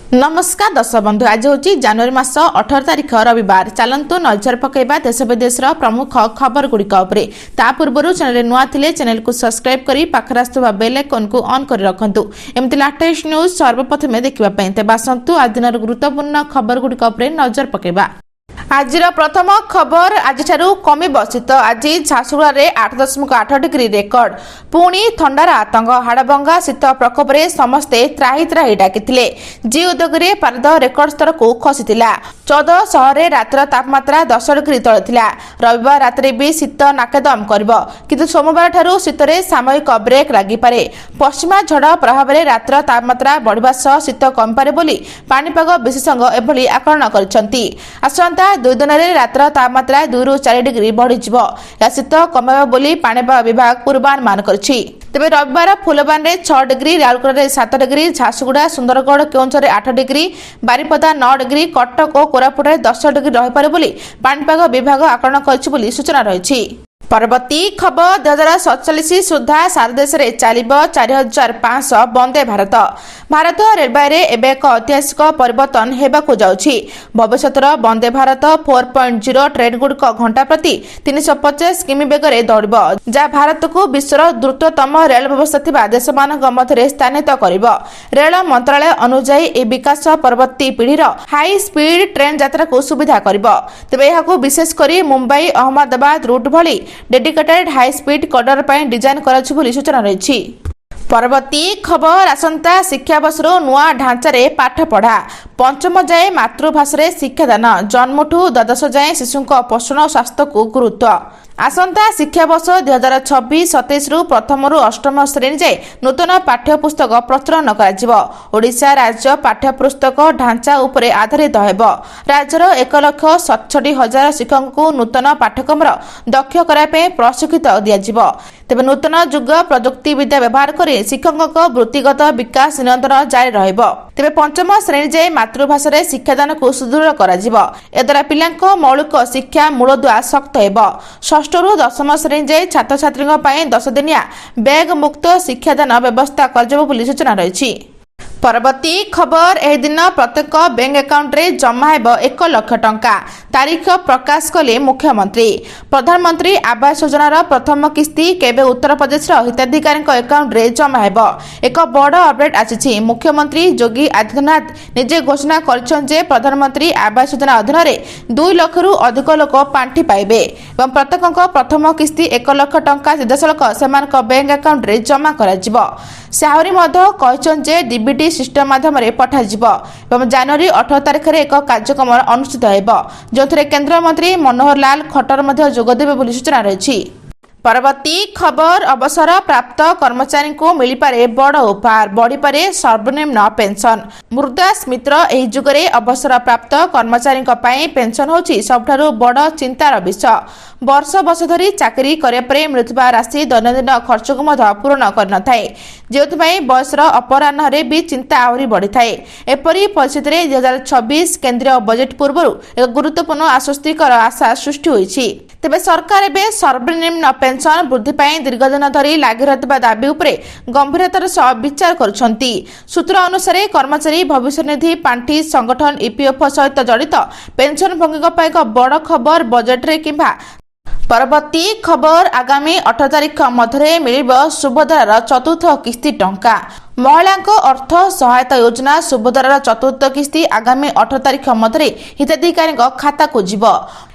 नमस्कार दर्शक बंधु आज हूँ जनवरी मास 18 तारिख रविवार। चलतु नजर पकड़ा देश विदेश प्रमुख खबर गुड़िक ता पूर्व चैनल नुआ थिले चैनल को सब्सक्राइब करी पाखरे आसुवा बेल आइकन को ऑन कर रखंतु। एमती लेटेस्ट न्यूज सर्वप्रथमे देखिबा पई ते बासंतु आज दिनर गुरुत्वपूर्ण खबर गुड़िक नजर पकड़ा। आज प्रथम खबर आज कमिब शीत। आज झारसुगुड़ा रे 8.8 डिग्री रेकर्ड। पुणी थंडार आतंक हाड़भंगा शीत प्रकोप रे समस्ते त्राही त्राही डाकिथिले। जी उद्योग रे पारद रेकर्ड स्तर को खसीथिला। 14 शहर रे रात्र तापमात्रा 10 डिग्री तळे थिला। रविवार रात्रि भी शीत नाकेदम करिवो किंतु सोमवार ठारू शीत रे सामयिक ब्रेक लागि पारे। पश्चिमा झड़ प्रभाव रे रात्र तापमात्रा बढ़िबा सह शीत कम पारे बोली पानीपाग विशेषज्ञ एभली आकलन करिसंती। आसंता 2 दिन रे रात्र तापमात्रा 2 ରୁ 4 डिग्री बढ़ीजिवो। या शीत कमाइबा बोली पानीपाग विभाग पूर्वानुमान करछि। तेबे रविवार फुलबान रे 6 डिग्री, राउरकेला रे 7 डिग्री, झारसुगुड़ा सुंदरगढ़ केउंझर रे 8 डिग्री, बारिपदा 9 डिग्री, कटक और कोरापुट रे 10 डिग्री रहि पारे बोली पानीपाग विभाग आकलन करछि बोली सूचना रहिछि। परवर्ती खबर 2047 सुधा सारा देश में चलिबो 4500 वंदे भारत। भारत रेलवे रे एबे एक ऐतिहासिक परिवर्तन हेबाकु जाउछि। भविष्यतर वंदे भारत 4.0 ट्रेन गुड़िक घंटा प्रति 350 किमी बेगरे दौड़िबो, जहाँ भारत को विश्वर द्रुततम रेल व्यवस्था थिबा देशमानक मध्य स्थानित करिबो। रेल मंत्रालय अनुसार ए विकास परवर्ती पीढ़ीर हाई स्पीड ट्रेन यात्रा को सुविधा करिबो। तेबे एहाकु विशेष करी मुंबई अहमदाबाद रूट भली डेडिकेटेड हाई स्पीड कॉरिडोर पर डिजाइन कराछि बोली सूचना रहिछि। परवर्ती खबर आसंता शिक्षा वर्षर नुआ ढांचारे पाठ पढ़ा। पंचम जाए मातृभाषा शिक्षादान, जन्मठू द्वादश जाए शिशु पोषण और स्वास्थ्य को गुरुत्व। आसंता शिक्षा वर्ष 2026-27 रु प्रथम रु अष्टम श्रेणी जाए नूतन पाठ्यपुस्तक प्रचलन करा। ओडिशा राज्य पाठ्यपुस्तक ढांचा उपरे आधारित हेबो। राज्यर 1,67,000 शिक्षक को नूतन पाठ्यक्रम दक्ष कराई प्रशिक्षित दिया। तेबे नूतन युग प्रजुक्ति विद्या व्यवहार कर शिक्षक वृत्तिगत विकास निरंतर जारी रहिबो। तेबे पंचम श्रेणी जाए मातृभाषा शिक्षादान को सुदृढ़ करा। एद्वारा पिलांक मौलिक शिक्षा मूलदुआ शक्त हेबो। 6 ରୁ 10ମ श्रेणी जाए छात्र छात्री 10 दिनिया बैग मुक्त शिक्षादान व्यवस्था कर बोली सूचना रही। परवर्ती खबर एह दिन प्रत्येक बैंक अकाउंट रे जमा हेब 1 लाख टंका। तारीख प्रकाश कले मुख्यमंत्री। प्रधानमंत्री आवास योजनार प्रथम किस्ती केबे उत्तर प्रदेश हिताधिकारी अकाउंट रे जमा हेब। एक बड़ अपडेट आछि। मुख्यमंत्री योगी आदित्यनाथ निजे घोषणा करिछन जे प्रधानमंत्री आवास योजना अधीन रे 2 लाख रु अधिक लोक पांठी पाइबे एवं प्रत्येकक प्रथम किस्ती 1 लाख टंका सिधासलख सेमानक बैंक अकाउंट रे जमा कराजिबो। से आहरी मध्य कहिछन जे डीबीटी सिस्टम माध्यम पठाଯିबो एवं जनवरी 18 तारिख रे एक कार्यक्रम अनुष्ठित हेबो, जोथरे केंद्र मंत्री मनोहर लाल खट्टर मध्य जोगदेबे बोली सूचना रहिछि। परवर्ती खबर अवसर प्राप्त कर्मचारी को मिल पारे बड़ उपहार, बढ़ी पारे सर्वनिम्न पेंशन। मुरुदास मित्र एही जुगरे अवसर प्राप्त कर्मचारी पेंशन होछि सबठारु बड़ चिंतार विषय। वर्ष वर्ष धरी चाकरी करिया परे मिलुथिबा राशि दैनंदिन खर्च को मध्य पूर्ण कर न थाए, जेउथबाई बयसर अपराह्न रे भी चिंता आहुरी बढ़ी थाए। एपरी परिस्थिति रे 2026 केंद्रीय बजेट पूर्व एक गुरुत्वपूर्ण आश्वस्तिकर आशा सृष्टि होइछि। तेबे सरकार एबे सर्वनिम्न पेंशन वृद्धि पाई दीर्घ दिन धरी लागि रहथिबा दाबी उपरे गंभीरतार सह विचार करुछंती। सूत्र अनुसार कर्मचारी भविष्य निधि पांठी संगठन ईपीएफओ सहित जड़ित पेंशन भंगी एक बड़ खबर बजेट रे किंबा। परवर्ती खबर आगामी 18 तारिख मध्य मिलिबो सुभद्रार चतुर्थ किस्ती टंका। महिला अर्थ सहायता योजना सुभद्रार चतुर्थ किस्ती आगामी 18 तारिख मध्य हिताधिकारी खाता को जीव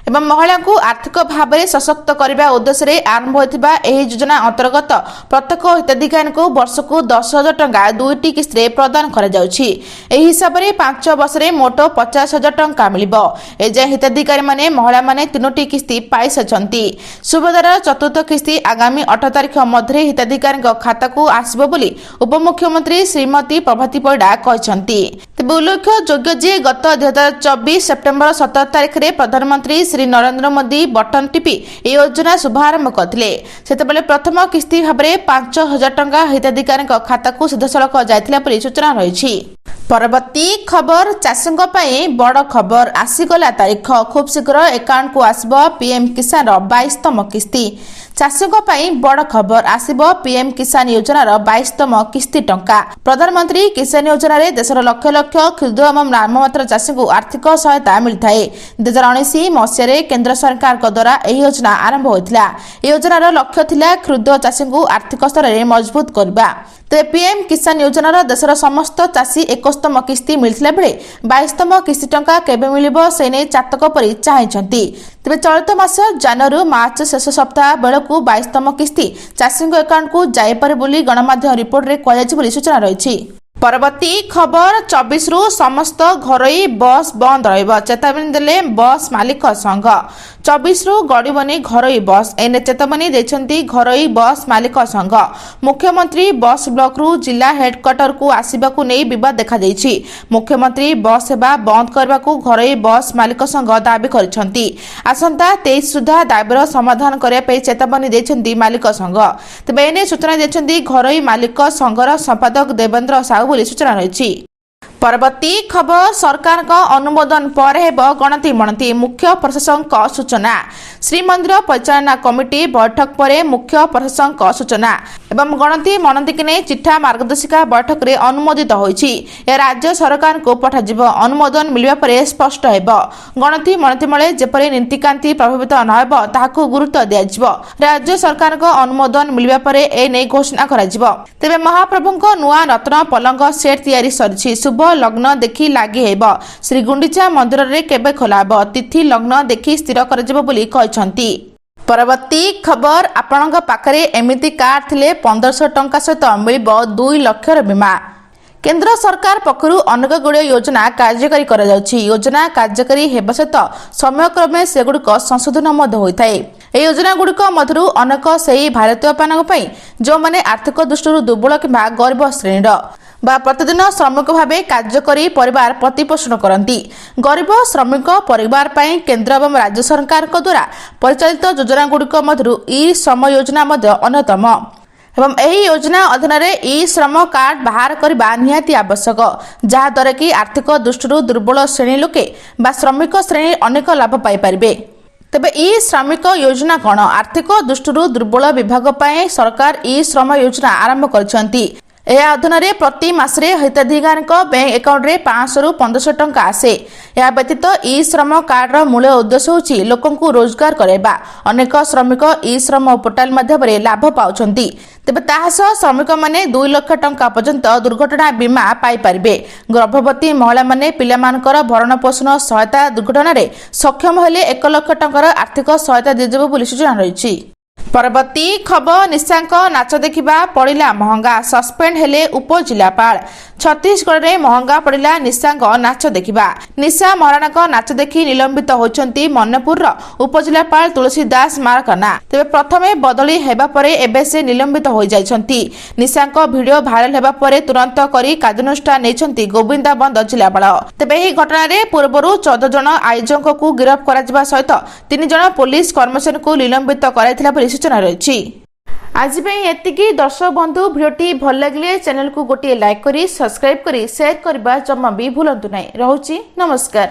एवं महिला को आर्थिक भाव में सशक्त करने उद्देश्य आरंभ होता योजना अंतर्गत प्रत्येक हिताधिकारी को वर्ष को 10,000 टंका 2टी किस्ती प्रदान कर हिसाब से 5 वर्ष में मोट 50,000 टंका मिलिबो। एजाए हिताधिकारी माने महिला माने 3टी किस्ती पाई सारिछंती। सुभद्रार चतुर्थ किस्ती आगामी 18 तारिख मध्य हिताधिकारी खाता को आसिबो बोली उपमुख्यमंत्री श्रीमती प्रभाती परिडा कहछंती। तेबे उल्लेखयोग्य जे गत 2024 सेप्टेम्बर 17 तारिख रे प्रधानमंत्री श्री नरेंद्र मोदी बटन टिपी ए योजना शुभारंभ करथिले। सेतेबेले प्रथम किस्ती भाव में 5,000 टंका हिताधिकारी खाता को सिधासलख जायथिला परि सूचना रहिछि। परवर्ती खबर चाषींक पई बड़ खबर आसीगला तारीख। खूब शीघ्र अकाउंट को आसब पीएम किसान 22तम किस्ती। ଚାଷୀଙ୍କ ପାଇଁ ବଡ଼ ଖବର ଆସିବ ପିଏମ୍ କିଷାନ ଯୋଜନାର 22ତମ କିସ୍ତି ଟଙ୍କା। ପ୍ରଧାନମନ୍ତ୍ରୀ କିଷାନ ଯୋଜନାରେ ଦେଶର ଲକ୍ଷ ଲକ୍ଷ କ୍ଷୁଦ୍ର ଏବଂ ନାମମାତ୍ର ଚାଷୀଙ୍କୁ ଆର୍ଥିକ ସହାୟତା ମିଳିଥାଏ। 2019 ମସିହାରେ କେନ୍ଦ୍ର ସରକାରଙ୍କ ଦ୍ୱାରା ଏହି ଯୋଜନା ଆରମ୍ଭ ହୋଇଥିଲା। ଏହି ଯୋଜନାର ଲକ୍ଷ୍ୟ ଥିଲା କ୍ଷୁଦ୍ର ଚାଷୀଙ୍କୁ ଆର୍ଥିକ ସ୍ତରରେ ମଜବୁତ କରିବା। ତେବେ ପିଏମ୍ କିଷାନ ଯୋଜନାର ଦେଶର ସମସ୍ତ ଚାଷୀ 21ତମ କିସ୍ତି ମିଳିଥିଲା ବେଳେ 22ତମ କିସ୍ତି ଟଙ୍କା କେବେ ମିଳିବ ସେ ନେଇ ଚାତକ ପରି ଚାହିଁଛନ୍ତି। ତେବେ ଚଳିତ ମାସ ଜାନୁଆରୀ ମାର୍ଚ୍ଚ ଶେଷ ସପ୍ତାହ ବେଳକୁ 22ତମ କିସ୍ତି ଚାଷୀଙ୍କ ଆକାଉଣ୍ଟକୁ ଯାଇପାରେ ବୋଲି ଗଣମାଧ୍ୟମ ରିପୋର୍ଟରେ କୁହାଯାଇଛି ବୋଲି ସୂଚନା ରହିଛି। ପରବର୍ତ୍ତୀ ଖବର 24ରୁ ସମସ୍ତ ଘରୋଇ ବସ୍ ବନ୍ଦ ରହିବ, ଚେତାବନୀ ଦେଲେ ବସ୍ ମାଲିକ ସଂଘ। 24ରୁ ଗଡ଼ିବନି ଘରୋଇ ବସ୍, ଏନେ ଚେତାବନୀ ଦେଇଛନ୍ତି ଘରୋଇ ବସ୍ ମାଲିକ ସଂଘ। ମୁଖ୍ୟମନ୍ତ୍ରୀ ବସ୍ ବ୍ଲକରୁ ଜିଲ୍ଲା ହେଡକ୍ୱାର୍ଟରକୁ ଆସିବାକୁ ନେଇ ବିବାଦ ଦେଖାଯାଇଛି। ମୁଖ୍ୟମନ୍ତ୍ରୀ ବସ୍ ସେବା ବନ୍ଦ କରିବାକୁ ଘରୋଇ ବସ୍ ମାଲିକ ସଂଘ ଦାବି କରିଛନ୍ତି। ଆସନ୍ତା 23 ସୁଦ୍ଧା ଦାବିର ସମାଧାନ କରିବା ପାଇଁ ଚେତାବନୀ ଦେଇଛନ୍ତି ମାଲିକ ସଂଘ। ତେବେ ଏନେ ସୂଚନା ଦେଇଛନ୍ତି ଘରୋଇ ମାଲିକ ସଂଘର ସମ୍ପାଦକ ଦେବେନ୍ଦ୍ର ସାହୁ ବୋଲି ସୂଚନା ରହିଛି। ପରବର୍ତ୍ତୀ ଖବର ସରକାରଙ୍କ ଅନୁମୋଦନ ପରେ ହେବ ଗଣତି ମଣତି, ମୁଖ୍ୟ ପ୍ରଶାସକଙ୍କ ସୂଚନା। ଶ୍ରୀମନ୍ଦିର ପରିଚାଳନା କମିଟି ବୈଠକ ପରେ ମୁଖ୍ୟ ପ୍ରଶାସକଙ୍କ ସୂଚନା ଏବଂ ଗଣତି ମଣତିକୁ ନେଇ ଚିଠା ମାର୍ଗଦର୍ଶିକା ବୈଠକରେ ଅନୁମୋଦିତ ହୋଇଛି। ଏହା ରାଜ୍ୟ ସରକାରଙ୍କୁ ପଠାଯିବ। ଅନୁମୋଦନ ମିଳିବା ପରେ ସ୍ପଷ୍ଟ ହେବ। ଗଣତି ମଣତି ବେଳେ ଯେପରି ନୀତିକାନ୍ତି ପ୍ରଭାବିତ ନ ହେବ ତାହାକୁ ଗୁରୁତ୍ୱ ଦିଆଯିବ। ରାଜ୍ୟ ସରକାରଙ୍କ ଅନୁମୋଦନ ମିଳିବା ପରେ ଏ ନେଇ ଘୋଷଣା କରାଯିବ। ତେବେ ମହାପ୍ରଭୁଙ୍କ ନୂଆ ରତ୍ନ ପଲଙ୍କ ସେଟ୍ ତିଆରି ସରିଛି। ଶୁଭ ଲଗ୍ନ ଦେଖି ଲାଗି ହେବ। ଶ୍ରୀଗୁଣ୍ଡିଚା ମନ୍ଦିରରେ କେବେ ଖୋଲା ହେବ, ତିଥି ଲଗ୍ନ ଦେଖି ସ୍ଥିର କରାଯିବ ବୋଲି କହିଛନ୍ତି। ପରବର୍ତ୍ତୀ ଖବର ଆପଣଙ୍କ ପାଖରେ ଏମିତି କାର୍ଡ ଥିଲେ 1500 ଟଙ୍କା ସହିତ ମିଳିବ 2 ଲକ୍ଷର ବୀମା। କେନ୍ଦ୍ର ସରକାର ପକ୍ଷରୁ ଅନେକ ଗୁଡ଼ିଏ ଯୋଜନା କାର୍ଯ୍ୟକାରୀ କରାଯାଉଛି। ଯୋଜନା କାର୍ଯ୍ୟକାରୀ ହେବା ସହିତ ସମୟକ୍ରମେ ସେଗୁଡ଼ିକ ସଂଶୋଧନ ମଧ୍ୟ ହୋଇଥାଏ। ଏହି ଯୋଜନା ଗୁଡ଼ିକ ମଧ୍ୟରୁ ଅନେକ ସେହି ଭାରତୀୟମାନଙ୍କ ପାଇଁ ଯେଉଁମାନେ ଆର୍ଥିକ ଦୃଷ୍ଟିରୁ ଦୁର୍ବଳ କିମ୍ବା ଗରିବ ଶ୍ରେଣୀର ବା ପ୍ରତିଦିନ ଶ୍ରମିକ ଭାବେ କାର୍ଯ୍ୟ କରି ପରିବାର ପ୍ରତିପୋଷଣ କରନ୍ତି। ଗରିବ ଶ୍ରମିକ ପରିବାର ପାଇଁ କେନ୍ଦ୍ର ଏବଂ ରାଜ୍ୟ ସରକାରଙ୍କ ଦ୍ୱାରା ପରିଚାଳିତ ଯୋଜନା ଗୁଡ଼ିକ ମଧ୍ୟରୁ ଇ ଶ୍ରମ ଯୋଜନା ମଧ୍ୟ ଅନ୍ୟତମ ଏବଂ ଏହି ଯୋଜନା ଅଧୀନରେ ଇ ଶ୍ରମ କାର୍ଡ ବାହାର କରିବା ନିହାତି ଆବଶ୍ୟକ, ଯାହାଦ୍ୱାରା କି ଆର୍ଥିକ ଦୃଷ୍ଟିରୁ ଦୁର୍ବଳ ଶ୍ରେଣୀ ଲୋକେ ବା ଶ୍ରମିକ ଶ୍ରେଣୀ ଅନେକ ଲାଭ ପାଇପାରିବେ। ତେବେ ଇ ଶ୍ରମିକ ଯୋଜନା କ'ଣ? ଆର୍ଥିକ ଦୃଷ୍ଟିରୁ ଦୁର୍ବଳ ବିଭାଗ ପାଇଁ ସରକାର ଇ ଶ୍ରମ ଯୋଜନା ଆରମ୍ଭ କରିଛନ୍ତି। ଏହା ଅଧୀନରେ ପ୍ରତି ମାସରେ ହିତାଧିକାରୀଙ୍କ ବ୍ୟାଙ୍କ ଆକାଉଣ୍ଟରେ 500ରୁ 1500 ଟଙ୍କା ଆସେ। ଏହା ବ୍ୟତୀତ ଇ ଶ୍ରମ କାର୍ଡର ମୂଳ ଉଦ୍ଦେଶ୍ୟ ହେଉଛି ଲୋକଙ୍କୁ ରୋଜଗାର କରାଇବା। ଅନେକ ଶ୍ରମିକ ଇ ଶ୍ରମ ପୋର୍ଟାଲ ମାଧ୍ୟମରେ ଲାଭ ପାଉଛନ୍ତି। ତେବେ ତାହା ସହ ଶ୍ରମିକମାନେ 2 ଲକ୍ଷ ଟଙ୍କା ପର୍ଯ୍ୟନ୍ତ ଦୁର୍ଘଟଣା ବୀମା ପାଇପାରିବେ। ଗର୍ଭବତୀ ମହିଳାମାନେ ପିଲାମାନଙ୍କର ଭରଣ ପୋଷଣ ସହାୟତା ଦୁର୍ଘଟଣାରେ ସକ୍ଷମ ହେଲେ 1 ଲକ୍ଷ ଟଙ୍କାର ଆର୍ଥିକ ସହାୟତା ଦିଆଯିବ ବୋଲି ସୂଚନା ରହିଛି। ପରବର୍ତ୍ତୀ ଖବର ନିଶାଙ୍କ ନାଚ ଦେଖିବା ପଡ଼ିଲା ମହଙ୍ଗା, ସସ୍ପେଣ୍ଡ ହେଲେ ଉପଜିଲ୍ଲାପାଳ। ଛତିଶଗଡ଼ରେ ମହଙ୍ଗା ପଡ଼ିଲା ନିଶାଙ୍କ ନାଚ ଦେଖିବା। ନିଶା ମହାରାଣାଙ୍କ ନାଚ ଦେଖି ନିଲମ୍ବିତ ହୋଇଛନ୍ତି ମନ୍ନପୁରର ଉପଜିଲ୍ଲାପାଳ ତୁଳସୀ ଦାସ ମାରକାନା। ତେବେ ପ୍ରଥମେ ବଦଳି ହେବା ପରେ ଏବେ ସେ ନିଲମ୍ବିତ ହୋଇଯାଇଛନ୍ତି। ନିଶାଙ୍କ ଭିଡିଓ ଭାଇରାଲ ହେବା ପରେ ତୁରନ୍ତ କରି କାର୍ଯ୍ୟାନୁଷ୍ଠାନ ନେଇଛନ୍ତି ଗୋବିନ୍ଦାବନ୍ଦ ଜିଲ୍ଲାପାଳ। ତେବେ ଏହି ଘଟଣାରେ ପୂର୍ବରୁ 14 ଜଣ ଆୟୋଜକଙ୍କୁ ଗିରଫ କରାଯିବା ସହିତ 3 ଜଣ ପୋଲିସ କର୍ମଚାରୀଙ୍କୁ ନିଲମ୍ବିତ କରାଇଥିଲା ବୋଲି ସୂଚନା ରହିଛି। ଆଜି ପାଇଁ ଏତିକି। ଦର୍ଶକ ବନ୍ଧୁ, ଭିଡ଼ିଓଟି ଭଲ ଲାଗିଲେ ଚ୍ୟାନେଲକୁ ଗୋଟିଏ ଲାଇକ୍ କରି ସବସ୍କ୍ରାଇବ କରି ସେୟାର କରିବା ଜମା ବି ଭୁଲନ୍ତୁ ନାହିଁ। ରହୁଛି, ନମସ୍କାର।